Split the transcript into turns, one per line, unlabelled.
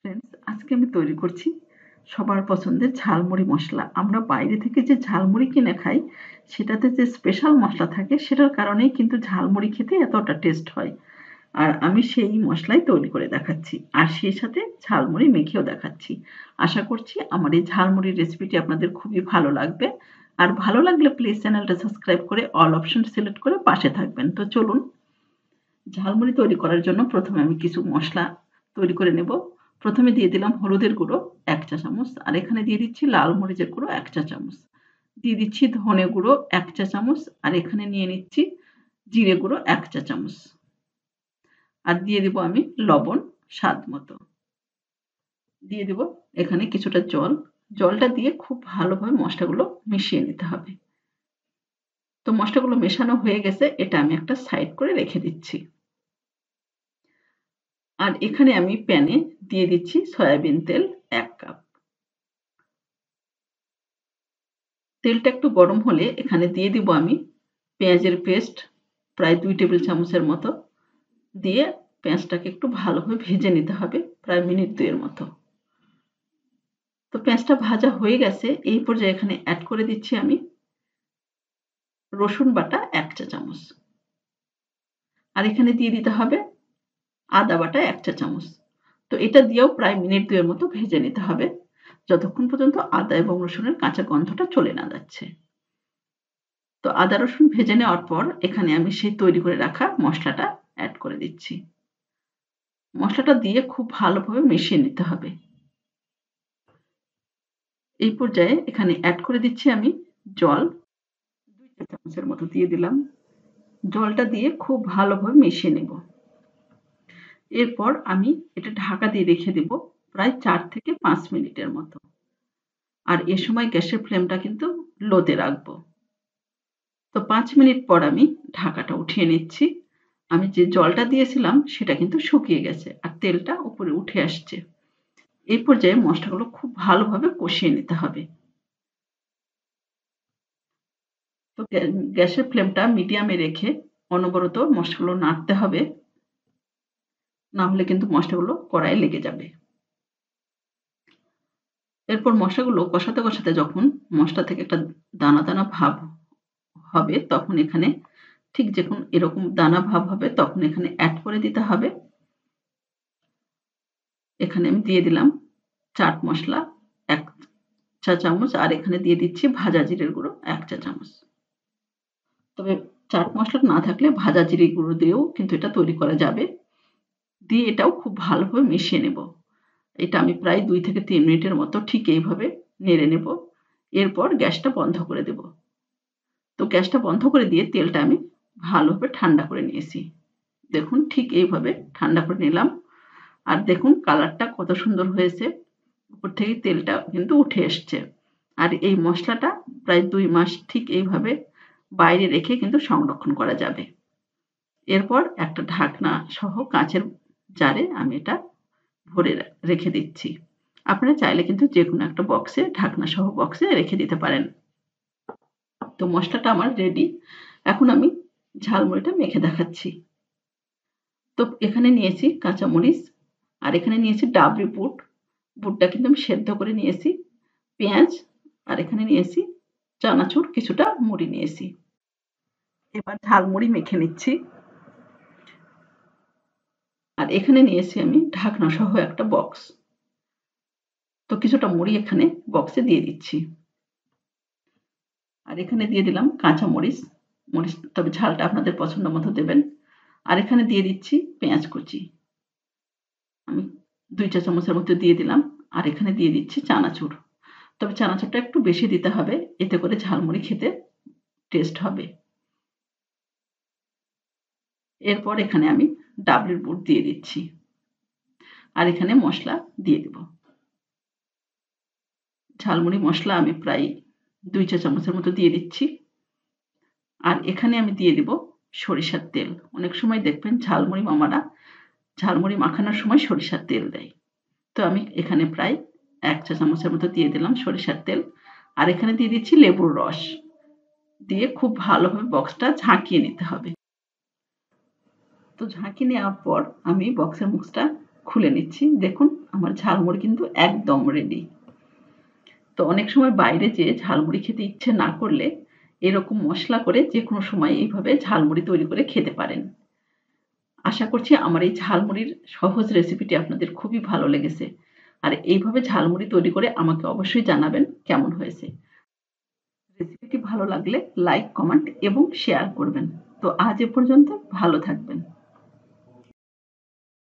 Friends, আজকে আমি তৈরি করছি সবার পছন্দের ঝালমুড়ি মশলা। আমরা বাইরে থেকে যে ঝালমুড়ি কিনে খাই সেটাতে যে স্পেশাল মশলা থাকে সেটার কারণেই কিন্তু ঝালমুড়ি খেতে এতটা টেস্ট হয়। আর আমি সেই মশলাই তৈরি করে দেখাচ্ছি, আর সেই সাথে ঝালমুড়ি মেখেও দেখাচ্ছি। আশা করছি আমার এই ঝালমুড়ির রেসিপিটি আপনাদের খুবই ভালো লাগবে। আর ভালো লাগলে প্লিজ চ্যানেলটা সাবস্ক্রাইব করে অল অপশন সিলেক্ট করে পাশে থাকবেন। তো চলুন, ঝালমুড়ি তৈরি করার জন্য প্রথমে আমি কিছু মশলা তৈরি করে নেব। প্রথমে দিয়ে দিলাম হলুদের গুঁড়ো ১ চা চামচ, আর এখানে দিয়ে দিচ্ছি লাল মরিচের গুঁড়ো ১ চা চামচ। দিয়ে দিচ্ছি ধনে গুঁড়ো ১ চা চামচ, আর এখানে নিয়ে নিচ্ছি জিরে গুঁড়ো ১ চা চামচ। আর দিয়ে দেব আমি লবণ স্বাদ মতো। দিয়ে দেব এখানে কিছুটা জল। জলটা দিয়ে খুব ভালোভাবে মশলাগুলো মিশিয়ে নিতে হবে। তো মশলাগুলো মেশানো হয়ে গেছে, এটা আমি একটা সাইড করে রেখে দিচ্ছি। আর এখানে আমি প্যানে দিয়ে দিচ্ছি সয়াবিন তেল ১ কাপ। তেলটা একটু গরম হলে এখানে দিয়ে দিব আমি পেঁয়াজের পেস্ট প্রায় ২ টেবিল চামচের মতো। দিয়ে পেঁয়াজটাকে একটু ভালোভাবে ভেজে নিতে হবে প্রায় মিনিট ২ এর মতো। তো পেঁয়াজটা ভাজা হয়ে গেছে, এই পর্যায়ে এখানে অ্যাড করে দিচ্ছি আমি রসুন বাটা ১ চা চামচ। আর এখানে দিয়ে দিতে হবে আদা বাটা ১ চা চামচ। তো এটা দিয়েও প্রায় মিনিট ২ এর মতো ভেজে নিতে হবে, যতক্ষণ পর্যন্ত আদা এবং রসুনের কাঁচা গন্ধটা চলে না যাচ্ছে। তো আদা রসুন ভেজে নেওয়ার পর এখানে আমি সেই তৈরি করে রাখা মশলাটা অ্যাড করে দিচ্ছি। মশলাটা দিয়ে খুব ভালোভাবে মিশিয়ে নিতে হবে। এই পর্যায়ে এখানে অ্যাড করে দিচ্ছি আমি জল ২ চা চামচের মতো দিয়ে দিলাম। জলটা দিয়ে খুব ভালোভাবে মিশিয়ে নেব। এরপর আমি এটা ঢাকা দিয়ে রেখে দেব প্রায় ৪ থেকে ৫ মিনিটের মতো। আর এ সময় গ্যাসের ফ্লেমটা কিন্তু লোতে রাখবো। তো ৫ মিনিট পর আমি ঢাকাটা উঠিয়ে নিচ্ছি। আমি যে জলটা দিয়েছিলাম সেটা কিন্তু শুকিয়ে গেছে আর তেলটা উপরে উঠে আসছে। এই পর্যায়ে মশলাগুলো খুব ভালোভাবে কষিয়ে নিতে হবে। তো গ্যাসের ফ্লেমটা মিডিয়ামে রেখে অনবরত মশলাগুলো নাড়তে হবে, না হলে কিন্তু মশলাগুলো কড়াইয়ে লেগে যাবে। এরপর মশলাগুলো কষাতে কষাতে যখন মশলা থেকে একটা দানা দানা ভাব হবে, তখন এখানে ঠিক যখন এরকম দানা ভাব হবে তখন এখানে অ্যাড করে দিতে হবে। এখানে আমি দিয়ে দিলাম চাট মশলা ১ চা চামচ, আর এখানে দিয়ে দিচ্ছি ভাজা জিরের গুঁড়ো ১ চা চামচ। তবে চাট মশলা না থাকলে ভাজা জিরে গুঁড়ো দিয়েও কিন্তু এটা তৈরি করা যাবে। দিয়ে এটাও খুব ভালোভাবে মিশিয়ে নেব। এটা আমি প্রায় ২ থেকে ৩ মিনিটের মতো ঠিক এইভাবে নেড়ে নেব। এরপর গ্যাসটা বন্ধ করে দেব। তো গ্যাসটা বন্ধ করে দিয়ে তেলটা আমি ভালোভাবে ঠান্ডা করে নিয়েছি। দেখুন ঠিক এইভাবে ঠান্ডা করে নিলাম। আর দেখুন কালারটা কত সুন্দর হয়েছে। উপর থেকে তেলটা কিন্তু উঠে এসছে। আর এই মশলাটা প্রায় ২ মাস ঠিক এইভাবে বাইরে রেখে কিন্তু সংরক্ষণ করা যাবে। এরপর একটা ঢাকনা সহ কাঁচের জারে আমি এটা ভরে রেখে দিচ্ছি। আপনারা চাইলে কিন্তু যেকোনো একটা বক্সে ঢাকনা সহ বক্সে রেখে দিতে পারেন। তো মশলাটা আমার রেডি। এখন আমি ঝালমুড়িটা মেখে দেখাচ্ছি। তো এখানে নিয়েছি কাঁচামরিচ, আর এখানে নিয়েছি ডাবলি বুট। বুটটা কিন্তু আমি সেদ্ধ করে নিয়েছি। পেঁয়াজ, আর এখানে নিয়েছি চানাচুর, কিছুটা মুড়ি নিয়েছি। এবার ঝালমুড়ি মেখে নিচ্ছি। আর এখানে নিয়েছি আমি ঢাকনা সহ একটা বক্স। তো কিছুটা মুড়ি এখানে বক্সে দিয়ে দিচ্ছি। আর এখানে দিয়ে দিলাম কাঁচা মরিচ। মরিচ তবে ঝালটা আপনাদের পছন্দ মতো দেবেন। আর এখানে দিয়ে দিচ্ছি পেঁয়াজ কুচি। আমি ২ চা চামচের মতো দিয়ে দিলাম। আর এখানে দিয়ে দিচ্ছি চানাচুর। তবে চানাচুরটা একটু বেশি দিতে হবে, এতে করে ঝালমুড়ি খেতে টেস্ট হবে। এরপর এখানে আমি ডাবলির বুট দিয়ে দিচ্ছি। আর এখানে মশলা দিয়ে দেব। ঝালমুড়ি মশলা আমি প্রায় ২ চা চামচের মতো দিয়ে দিচ্ছি। আর এখানে আমি দিয়ে দেব সরিষার তেল। অনেক সময় দেখবেন ঝালমুড়ি মামারা ঝালমুড়ি মাখানোর সময় সরিষার তেল দেয়। তো আমি এখানে প্রায় ১ চা চামচের মতো দিয়ে দিলাম সরিষার তেল। আর এখানে দিয়ে দিচ্ছি লেবুর রস। দিয়ে খুব ভালোভাবে বক্সটা ঝাঁকিয়ে নিতে হবে। তো ঝাঁকিয়ে নেওয়ার পর আমি বক্সের মুখটা খুলে নিচ্ছি। দেখুন আমার ঝালমুড়ি কিন্তু একদম রেডি। তো অনেক সময় বাইরে যেয়ে ঝালমুড়ি খেতে ইচ্ছে না করলে এরকম মসলা করে যেকোনো সময় এইভাবে ঝালমুড়ি তৈরি করে খেতে পারেন। আশা করছি আমার এই ঝালমুড়ির সহজ রেসিপিটি আপনাদের খুবই ভালো লেগেছে। আর এইভাবে ঝালমুড়ি তৈরি করে আমাকে অবশ্যই জানাবেন কেমন হয়েছে। রেসিপিটি ভালো লাগলে লাইক, কমেন্ট এবং শেয়ার করবেন। তো আজ এ পর্যন্ত ভালো থাকবেন।